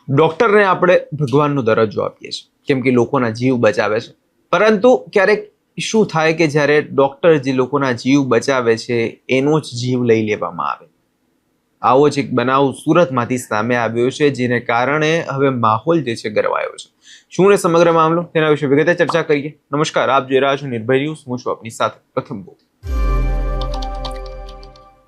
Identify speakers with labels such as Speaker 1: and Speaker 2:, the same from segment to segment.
Speaker 1: ડોક્ટરને આપણે ભગવાનનો દરજ્જો આપીએ છીએ કેમ કે લોકોના જીવ બચાવે છે, પરંતુ ક્યારેક શું થાય કે જ્યારે ડોક્ટર જે લોકોના જીવ બચાવે છે એનો જ જીવ લઈ લેવામાં આવે। આવો જ એક બનાવ સુરતમાંથી સામે આવ્યો છે, જેને કારણે હવે માહોલ જે છે ગરમાયો છે। શું ને સમગ્ર મામલો તેના વિશે વિગતે ચર્ચા કરીએ। નમસ્કાર, આપ જોઈ રહ્યા છો નિર્ભય ન્યૂઝ। હું છું આપની સાથે પ્રથમ બોલ।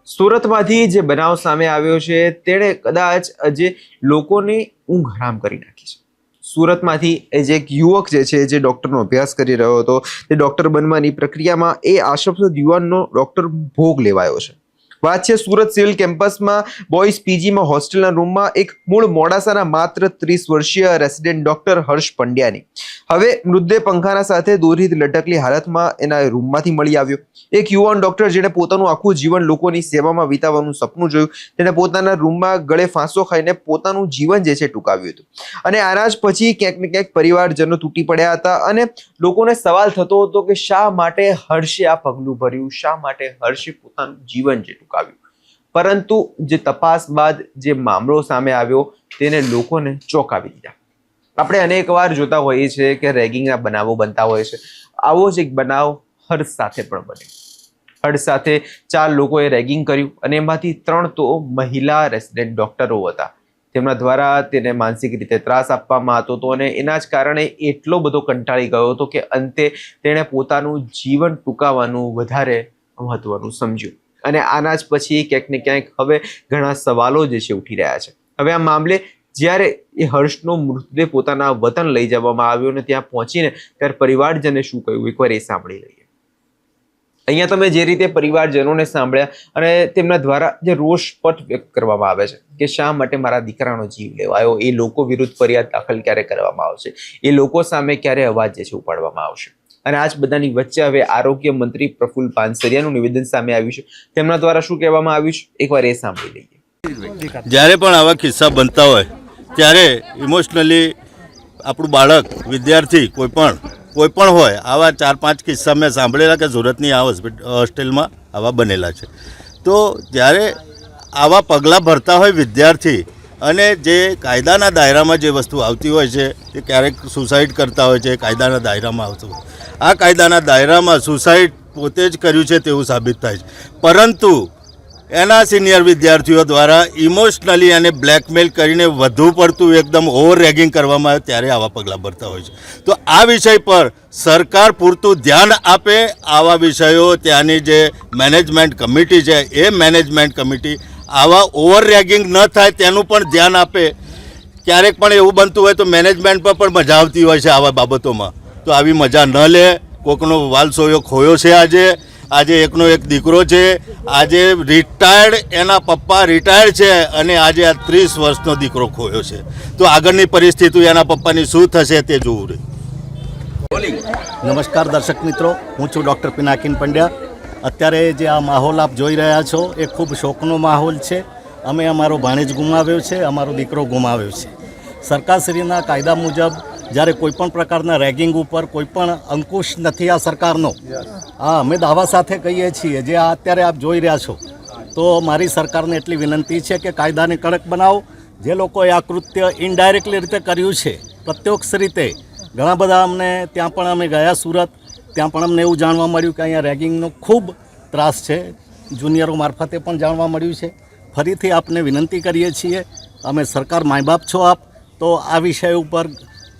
Speaker 1: સુરતમાંથી જે બનાવ સામે આવ્યો છે તેણે કદાચ જે લોકોની ઊંઘ હરામ કરી નાખી છે। સુરતમાંથી જે એક યુવક જે છે જે ડોક્ટરનો અભ્યાસ કરી રહ્યો હતો, તે ડોક્ટર બનવાની પ્રક્રિયામાં એ આશસ્પદ યુવાનનો ડોક્ટર ભોગ લેવાયો છે। વાત છે સુરત સિવિલ કેમ્પસમાં બોયઝ પીજીમાં હોસ્ટેલના રૂમમાં એક મૂળ મોડાસાના માત્ર 30 વર્ષીય રેસિડેન્ટ ડોક્ટર હર્ષ પંડ્યાની હવે મૃતદેહ પંખાના સાથે દોરીથી લટકલી હાલતમાં એના રૂમમાંથી મળી આવ્યો। એક યુવાન ડોક્ટર જેણે પોતાનું આખું જીવન લોકોની સેવામાં વિતાવવાનું સપનું જોયું, તેણે પોતાના રૂમમાં ગળે ફાંસો ખાઈને પોતાનું જીવન જે છે ટૂંકાવ્યું હતું। અને આના જ પછી ક્યાંક ને ક્યાંક પરિવારજનો તૂટી પડ્યા હતા અને લોકોને સવાલ થતો હતો કે શા માટે હર્ષે આ પગલું ભર્યું, શા માટે હર્ષે પોતાનું જીવન જે ટૂંકાવ્યું। પરંતુ જે તપાસ બાદ જે મામલો સામે આવ્યો તેને લોકોને ચોંકાવી દીધા। આપણે અનેકવાર જોતા હોઈએ છીએ કે રેગિંગના બનાવો બનતા હોય છે। આવો જ એક બનાવ હર્ષ સાથે પણ બન્યો। હર્ષ સાથે 4 લોકોએ રેગિંગ કર્યું અને એમાંથી 3 તો મહિલા રેસિડેન્ટ ડોક્ટરો હતા। તેમના દ્વારા તેને માનસિક રીતે ત્રાસ આપવામાં આવતો હતો અને એના જ કારણે એટલો બધો કંટાળી ગયો હતો કે અંતે તેણે પોતાનું જીવન ટૂંકાવવાનું વધારે મહત્વનું સમજ્યું। અને આના જ પછી ક્યાંક ને ક્યાંક હવે ઘણા સવાલો જે છે ઉઠી રહ્યા છે। હવે આ મામલે જ્યારે એ હર્ષનો મૃતદેહ પોતાના વતન લઈ જવામાં આવ્યો અને ત્યાં પહોંચીને ત્યારે પરિવારજને શું કહ્યું એકવાર એ સાંભળી લઈએ। અહીંયા તમે જે રીતે પરિવારજનોને સાંભળ્યા અને તેમના દ્વારા જે રોષ પણ વ્યક્ત કરવામાં આવે છે કે શા માટે મારા દીકરાનો જીવ લેવાયો, એ લોકો વિરુદ્ધ ફરિયાદ દાખલ ક્યારે કરવામાં આવશે, એ લોકો સામે ક્યારે અવાજ જે છે ઉપાડવામાં આવશે। અને આ જ બધાની વચ્ચે હવે આરોગ્ય મંત્રી પ્રફુલ્લ પાનસરિયાનું નિવેદન સામે આવ્યું છે। તેમના દ્વારા શું કહેવામાં આવ્યું છે એકવાર એ સાંભળી લઈએ।
Speaker 2: જ્યારે પણ આવા કિસ્સા બનતા હોય ત્યારે ઇમોશનલી આપણું બાળક, વિદ્યાર્થી કોઈ પણ હોય, આવા 4-5 કિસ્સા મેં સાંભળેલા કે સુરતની આ હોસ્ટેલમાં આવા બનેલા છે। તો જ્યારે આવા પગલાં ભરતા હોય વિદ્યાર્થી અને જે કાયદાના દાયરામાં જે વસ્તુ આવતી હોય છે તે ક્યારેક સુસાઇડ કરતા હોય છે, કાયદાના દાયરામાં આવતું હોય। આ કાયદાના દાયરામાં સુસાઇડ પોતે જ કર્યું છે તેવું સાબિત થાય છે, પરંતુ એના સિનિયર વિદ્યાર્થીઓ દ્વારા ઇમોશનલી અને બ્લેકમેલ કરીને વધુ પડતું એકદમ ઓવર રેગિંગ કરવામાં આવે ત્યારે આવા પગલાં ભરતા હોય છે। તો આ વિષય પર સરકાર પૂરતું ધ્યાન આપે, આવા વિષયો ત્યાંની જે મેનેજમેન્ટ કમિટી છે એ મેનેજમેન્ટ કમિટી આવા ઓવર રેગિંગ ન થાય તેનું પણ ધ્યાન આપે। ક્યારેક પણ એવું બનતું હોય તો મેનેજમેન્ટ પર પણ મજા આવતી હોય છે આવા બાબતોમાં, તો આવી મજા ન લે। કોકનો વાલસોયો ખોયો છે, આજે એકનો એક દીકરો છે, આજે રિટાયર્ડ એના પપ્પા રિટાયર્ડ છે અને આજે આ 30 વર્ષનો દીકરો ખોયો છે। તો આગળની પરિસ્થિતિ એના પપ્પાની શું થશે તે જોવું રહે।
Speaker 3: નમસ્કાર દર્શક મિત્રો, હું છું ડૉક્ટર પિનાકીન પંડ્યા। અત્યારે જે આ માહોલ આપ જોઈ રહ્યા છો એ ખૂબ શોકનો માહોલ છે। અમે અમારો ભાણેજ ગુમાવ્યો છે, અમારો દીકરો ગુમાવ્યો છે। સરકારશ્રીના કાયદા મુજબ જ્યારે કોઈપણ પ્રકારના રેગિંગ ઉપર કોઈપણ અંકુશ નથી આ સરકારનો। હા, અમે દાવા સાથે કહીએ છીએ, જે આ અત્યારે આપ જોઈ રહ્યા છો, તો મારી સરકારને એટલી વિનંતી છે કે કાયદાને કડક બનાવો। જે લોકોએ આ કૃત્ય ઇનડાયરેક્ટલી રીતે કર્યું છે, પ્રત્યક્ષ રીતે ઘણા બધા અમને ત્યાં પણ અમે ગયા સુરત, ત્યાં પણ અમને એવું જાણવા મળ્યું કે અહીંયા રેગિંગનો ખૂબ ત્રાસ છે, જુનિયરો મારફતે પણ જાણવા મળ્યું છે। ફરીથી આપને વિનંતી કરીએ છીએ, અમે સરકાર માય બાપ છો આપ, તો આ વિષય ઉપર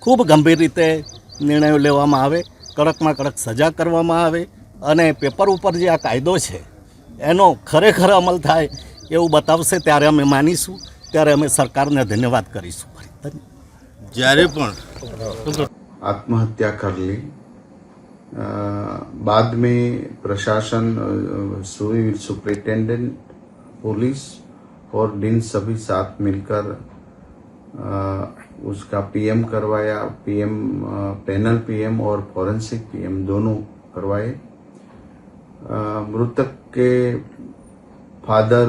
Speaker 3: ખૂબ ગંભીર રીતે નિર્ણયો લેવામાં આવે, કડકમાં કડક સજા કરવામાં આવે અને પેપર ઉપર જે આ કાયદો છે એનો ખરેખર અમલ થાય એવું બતાવશે ત્યારે અમે માનીશું, ત્યારે અમે સરકારને ધન્યવાદ કરીશું।
Speaker 2: જ્યારે પણ
Speaker 4: आत्महत्या कर ली। बाद में प्रशासन, सिविल सुपरिटेंडेंट, पुलिस और डिन सभी साथ मिलकर उसका पीएम करवाया। पीएम पैनल पीएम और फॉरेंसिक पीएम दोनों करवाए। मृतक के फादर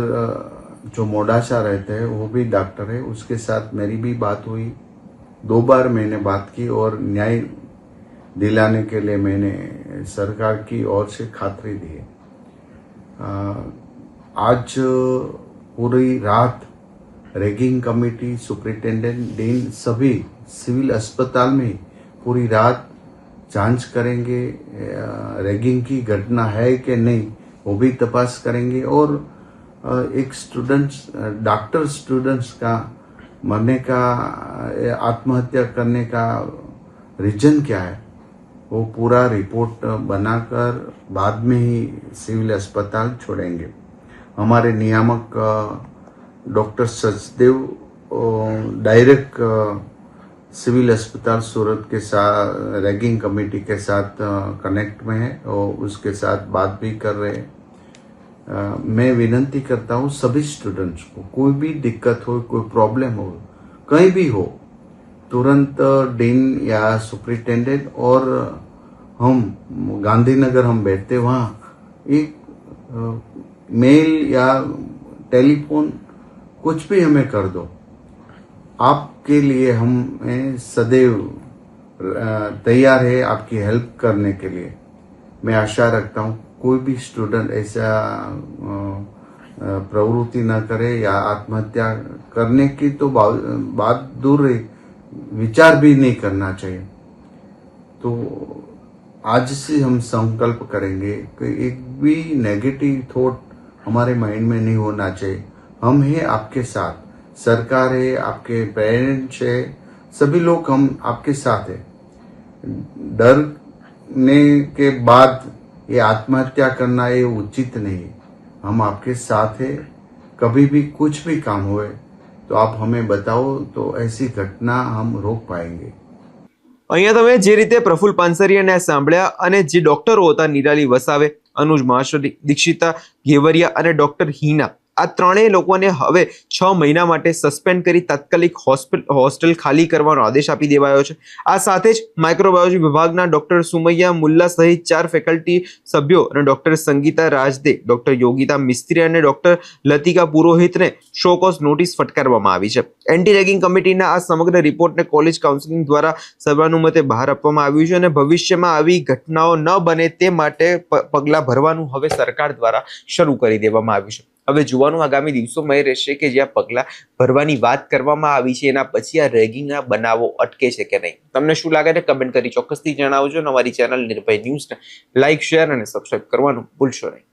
Speaker 4: जो मोडासा रहते हैं वो भी डॉक्टर है, उसके साथ मेरी भी बात हुई। 2 बार मैंने बात की और न्याय दिलाने के लिए मैंने सरकार की ओर से खातरी दी। आज पूरी रात रैगिंग कमेटी, सुपरिटेंडेंट, डीन सभी सिविल अस्पताल में पूरी रात जांच करेंगे। रैगिंग की घटना है कि नहीं वो भी तपास करेंगे। और एक डॉक्टर स्टूडेंट्स का मरने का, आत्महत्या करने का रीजन क्या है वो पूरा रिपोर्ट बनाकर बाद में ही सिविल अस्पताल छोड़ेंगे। हमारे नियामक डॉक्टर सचदेव डायरेक्ट सिविल अस्पताल सूरत के साथ रैगिंग कमेटी के साथ कनेक्ट में है और उसके साथ बात भी कर रहे हैं। मैं विनती करता हूँ सभी स्टूडेंट्स को, कोई भी दिक्कत हो, कोई प्रॉब्लम हो, कहीं भी हो, तुरंत डीन या सुपरिटेंडेंट और हम गांधीनगर हम बैठते वहाँ एक मेल या टेलीफोन कुछ भी हमें कर दो। आपके लिए हम सदैव तैयार है आपकी हेल्प करने के लिए। मैं आशा रखता हूँ कोई भी स्टूडेंट ऐसा प्रवृत्ति न करे या आत्महत्या करने की तो बात दूर रही, विचार भी नहीं करना चाहिए। तो आज से हम संकल्प करेंगे कि एक भी नेगेटिव थॉट हमारे माइंड में नहीं होना चाहिए। हम हैं आपके साथ, सरकार है, आपके पेरेंट्स है, सभी लोग हम आपके साथ है। डरने के बाद ये आत्महत्या करना ये उचित नहीं। हम आपके साथ है, कभी भी कुछ भी काम होए तो आप हमें बताओ तो ऐसी घटना हम रोक पाएंगे।
Speaker 1: અહીંયા તમે જે રીતે પ્રફુલ્લ પાનસરિયાને સાંભળ્યા અને જે ડોક્ટરો હતા નિરાલી વસાવે, અનુજ માશરી, દીક્ષિતા ઘેવરિયા અને ડોક્ટર હિના, આ ત્રણેય લોકોને હવે 6 મહિના માટે સસ્પેન્ડ કરી તાત્કાલિક હોસ્ટેલ ખાલી કરવાનો આદેશ આપી દેવાયો છે। આ સાથે જ માઇક્રોબાયોલોજી વિભાગના ડોક્ટર સુમૈયા મુલ્લા સહિત 4 ફેકલ્ટી સભ્યો અને ડોક્ટર સંગીતા રાજદે, ડોક્ટર યોગિતા મિસ્ત્રી અને ડોક્ટર લતિકા પુરોહિતને શોકોઝ નોટિસ ફટકારવામાં આવી છે। એન્ટી રેગિંગ કમિટીના આ સમગ્ર રિપોર્ટને કોલેજ કાઉન્સિલિંગ દ્વારા સર્વાનુમતે બહાર આપવામાં આવ્યું છે અને ભવિષ્યમાં આવી ઘટનાઓ ન બને તે માટે પગલાં ભરવાનું હવે સરકાર દ્વારા શરૂ કરી દેવામાં આવ્યું છે। હવે જોવાનું આગામી દિવસોમાં એ રહેશે કે જ્યાં પગલાં ભરવાની વાત કરવામાં આવી છે એના પછી આ રેગિંગના બનાવો અટકે છે કે નહીં। તમને શું લાગે છે કમેન્ટ કરી ચોક્કસથી જણાવજો। અમારી ચેનલ નિર્ભય ન્યૂઝને લાઇક, શેર અને સબસ્ક્રાઇબ કરવાનું ભૂલશો નહીં।